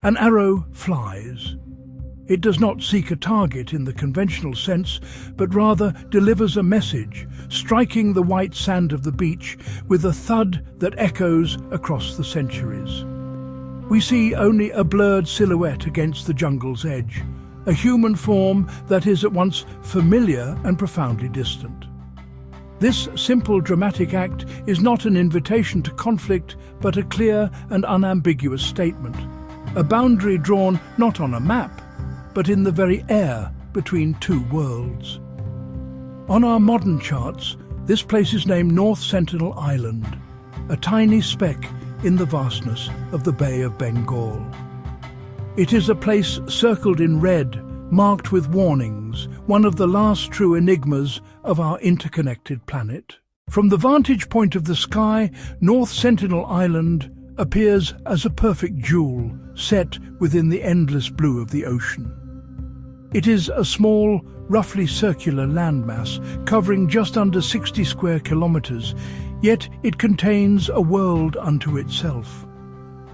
An arrow flies. It does not seek a target in the conventional sense, but rather delivers a message, striking the white sand of the beach with a thud that echoes across the centuries. We see only a blurred silhouette against the jungle's edge, a human form that is at once familiar and profoundly distant. This simple dramatic act is not an invitation to conflict, but a clear and unambiguous statement. A boundary drawn not on a map, but in the very air between two worlds. On our modern charts, this place is named North Sentinel Island, a tiny speck in the vastness of the Bay of Bengal. It is a place circled in red, marked with warnings, one of the last true enigmas of our interconnected planet. From the vantage point of the sky, North Sentinel Island appears as a perfect jewel set within the endless blue of the ocean. It is a small, roughly circular landmass covering just under 60 square kilometers, yet it contains a world unto itself.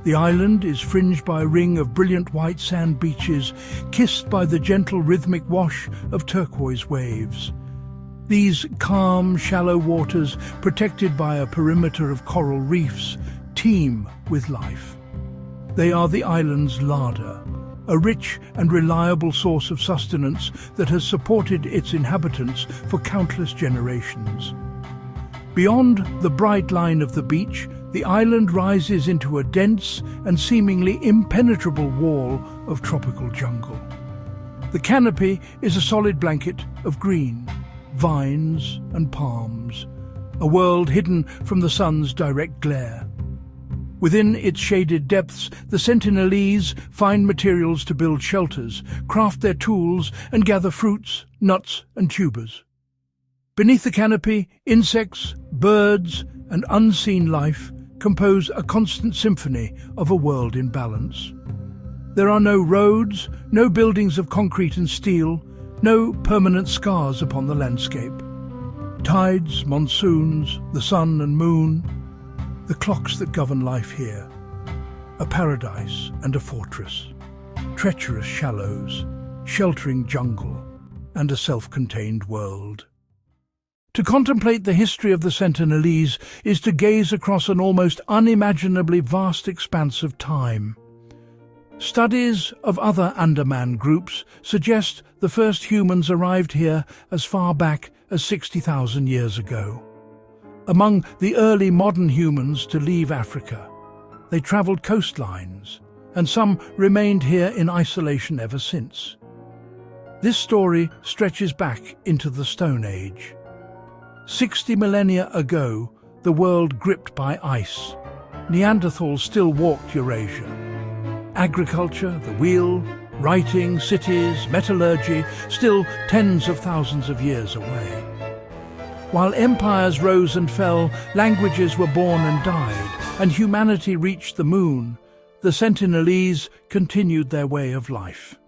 The island is fringed by a ring of brilliant white sand beaches, kissed by the gentle rhythmic wash of turquoise waves. These calm, shallow waters, protected by a perimeter of coral reefs, teem with life. They are the island's larder, a rich and reliable source of sustenance that has supported its inhabitants for countless generations. Beyond the bright line of the beach, the island rises into a dense and seemingly impenetrable wall of tropical jungle. The canopy is a solid blanket of green, vines and palms, a world hidden from the sun's direct glare. Within its shaded depths, the Sentinelese find materials to build shelters, craft their tools, and gather fruits, nuts, and tubers. Beneath the canopy, insects, birds, and unseen life compose a constant symphony of a world in balance. There are no roads, no buildings of concrete and steel, no permanent scars upon the landscape. Tides, monsoons, the sun and moon, the clocks that govern life here. A paradise and a fortress, treacherous shallows, sheltering jungle, and a self-contained world. To contemplate the history of the Sentinelese is to gaze across an almost unimaginably vast expanse of time. Studies of other Andaman groups suggest the first humans arrived here as far back as 60,000 years ago. Among the early modern humans to leave Africa, they travelled coastlines, and some remained here in isolation ever since. This story stretches back into the Stone Age. 60 millennia ago, the world gripped by ice, Neanderthals still walked Eurasia. Agriculture, the wheel, writing, cities, metallurgy, still tens of thousands of years away. While empires rose and fell, languages were born and died, and humanity reached the moon, the Sentinelese continued their way of life.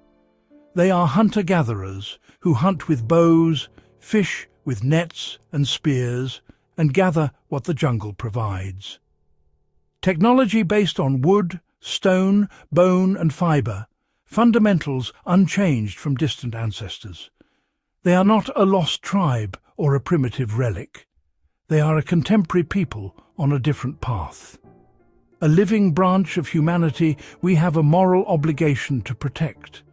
They are hunter-gatherers who hunt with bows, fish with nets and spears, and gather what the jungle provides. Technology based on wood, stone, bone and fibre, fundamentals unchanged from distant ancestors. They are not a lost tribe or a primitive relic. They are a contemporary people on a different path. A living branch of humanity we have a moral obligation to protect.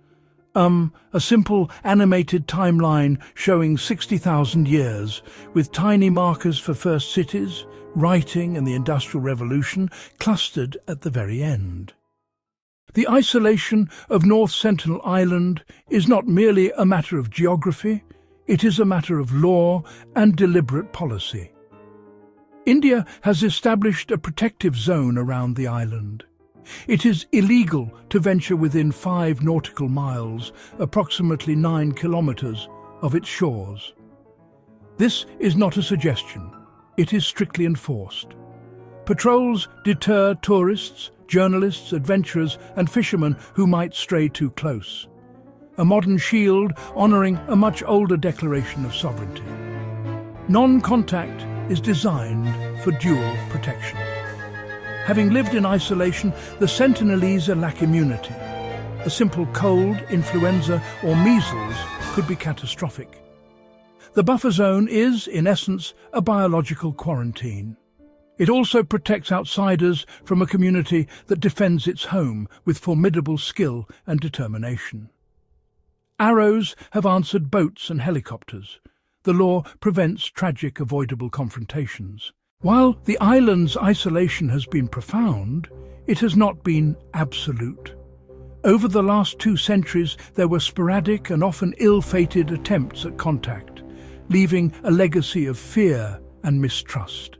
A simple animated timeline showing 60,000 years, with tiny markers for first cities, writing and the Industrial Revolution clustered at the very end. The isolation of North Sentinel Island is not merely a matter of geography, it is a matter of law and deliberate policy. India has established a protective zone around the island. It is illegal to venture within 5 nautical miles, approximately 9 kilometers, of its shores. This is not a suggestion. It is strictly enforced. Patrols deter tourists, journalists, adventurers and fishermen who might stray too close. A modern shield honouring a much older declaration of sovereignty. Non-contact is designed for dual protection. Having lived in isolation, the Sentinelese lack immunity. A simple cold, influenza, or measles could be catastrophic. The buffer zone is, in essence, a biological quarantine. It also protects outsiders from a community that defends its home with formidable skill and determination. Arrows have answered boats and helicopters. The law prevents tragic, avoidable confrontations. While the island's isolation has been profound, it has not been absolute. Over the last 2 centuries, there were sporadic and often ill-fated attempts at contact, leaving a legacy of fear and mistrust.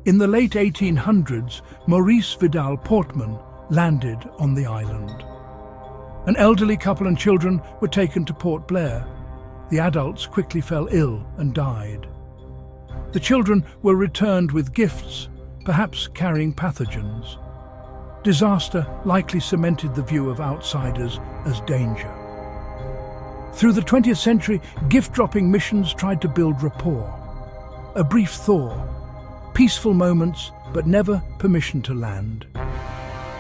In the late 1800s, Maurice Vidal Portman landed on the island. An elderly couple and children were taken to Port Blair. The adults quickly fell ill and died. The children were returned with gifts, perhaps carrying pathogens. Disaster likely cemented the view of outsiders as danger. Through the 20th century, gift-dropping missions tried to build rapport. A brief thaw, peaceful moments, but never permission to land.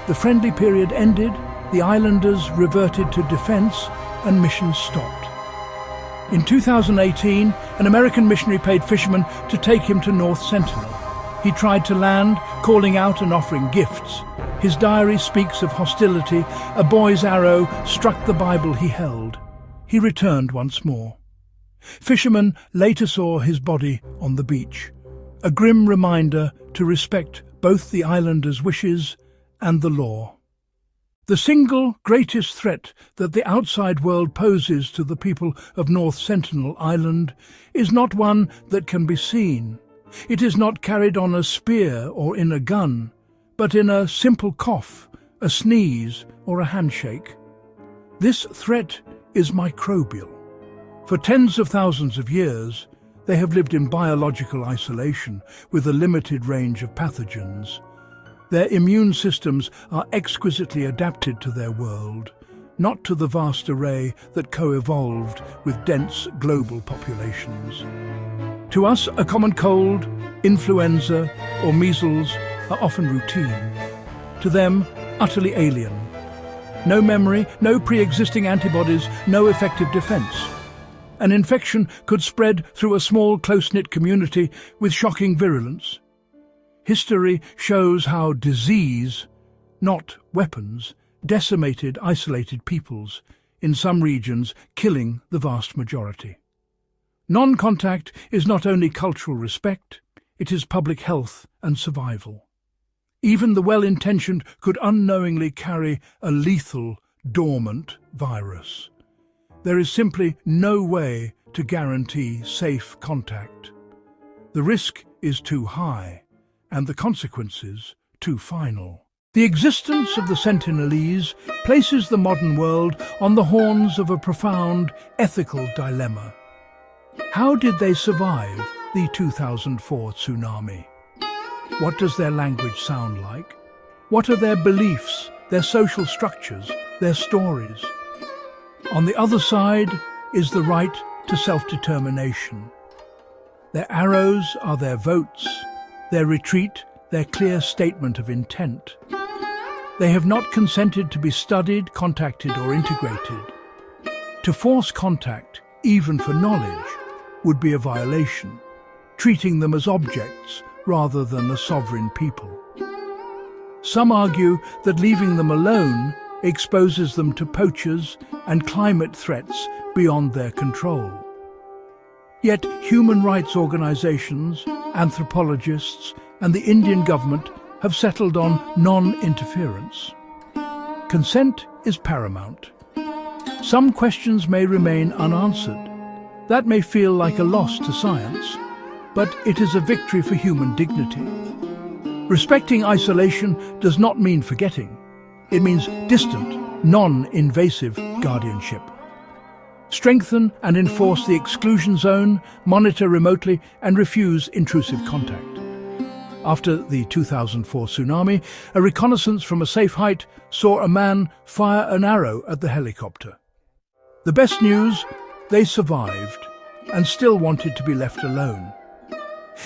The friendly period ended, the islanders reverted to defense, and missions stopped. In 2018, an American missionary paid fishermen to take him to North Sentinel. He tried to land, calling out and offering gifts. His diary speaks of hostility. A boy's arrow struck the Bible he held. He returned once more. Fishermen later saw his body on the beach, a grim reminder to respect both the islanders' wishes and the law. The single greatest threat that the outside world poses to the people of North Sentinel Island is not one that can be seen. It is not carried on a spear or in a gun, but in a simple cough, a sneeze, or a handshake. This threat is microbial. For tens of thousands of years, they have lived in biological isolation with a limited range of pathogens. Their immune systems are exquisitely adapted to their world, not to the vast array that co-evolved with dense global populations. To us, a common cold, influenza, or measles are often routine. To them, utterly alien. No memory, no pre-existing antibodies, no effective defense. An infection could spread through a small, close-knit community with shocking virulence. History shows how disease, not weapons, decimated isolated peoples, in some regions killing the vast majority. Non-contact is not only cultural respect, it is public health and survival. Even the well-intentioned could unknowingly carry a lethal, dormant virus. There is simply no way to guarantee safe contact. The risk is too high, and the consequences too final. The existence of the Sentinelese places the modern world on the horns of a profound ethical dilemma. How did they survive the 2004 tsunami? What does their language sound like? What are their beliefs, their social structures, their stories? On the other side is the right to self-determination. Their arrows are their votes, their retreat, their clear statement of intent. They have not consented to be studied, contacted, or integrated. To force contact, even for knowledge, would be a violation, treating them as objects rather than a sovereign people. Some argue that leaving them alone exposes them to poachers and climate threats beyond their control. Yet human rights organizations, anthropologists, and the Indian government have settled on non-interference. Consent is paramount. Some questions may remain unanswered. That may feel like a loss to science, but it is a victory for human dignity. Respecting isolation does not mean forgetting. It means distant, non-invasive guardianship. Strengthen and enforce the exclusion zone, monitor remotely, and refuse intrusive contact. After the 2004 tsunami, a reconnaissance from a safe height saw a man fire an arrow at the helicopter. The best news, they survived and still wanted to be left alone.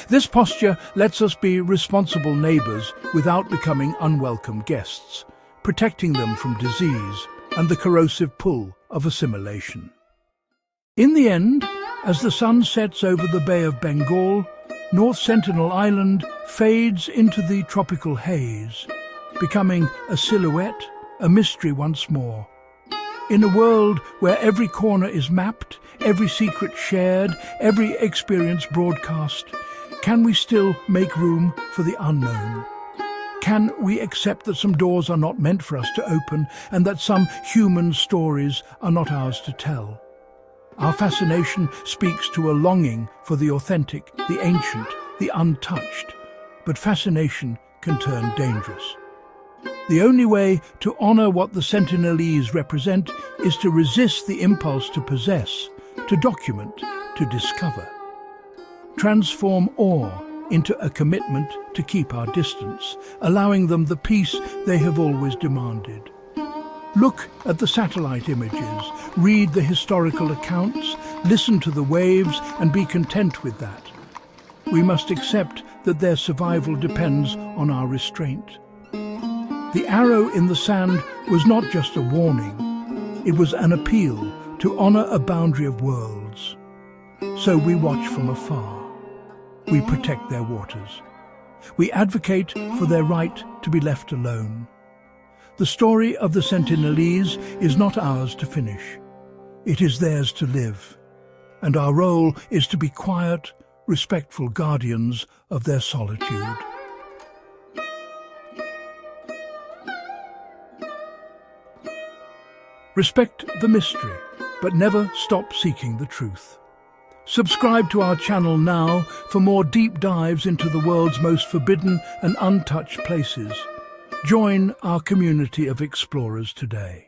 This posture lets us be responsible neighbours without becoming unwelcome guests, protecting them from disease and the corrosive pull of assimilation. In the end, as the sun sets over the Bay of Bengal, North Sentinel Island fades into the tropical haze, becoming a silhouette, a mystery once more. In a world where every corner is mapped, every secret shared, every experience broadcast, can we still make room for the unknown? Can we accept that some doors are not meant for us to open and that some human stories are not ours to tell? Our fascination speaks to a longing for the authentic, the ancient, the untouched. But fascination can turn dangerous. The only way to honour what the Sentinelese represent is to resist the impulse to possess, to document, to discover. Transform awe into a commitment to keep our distance, allowing them the peace they have always demanded. Look at the satellite images, read the historical accounts, listen to the waves, and be content with that. We must accept that their survival depends on our restraint. The arrow in the sand was not just a warning, it was an appeal to honour a boundary of worlds. So we watch from afar. We protect their waters. We advocate for their right to be left alone. The story of the Sentinelese is not ours to finish. It is theirs to live, and our role is to be quiet, respectful guardians of their solitude. Respect the mystery, but never stop seeking the truth. Subscribe to our channel now for more deep dives into the world's most forbidden and untouched places. Join our community of explorers today.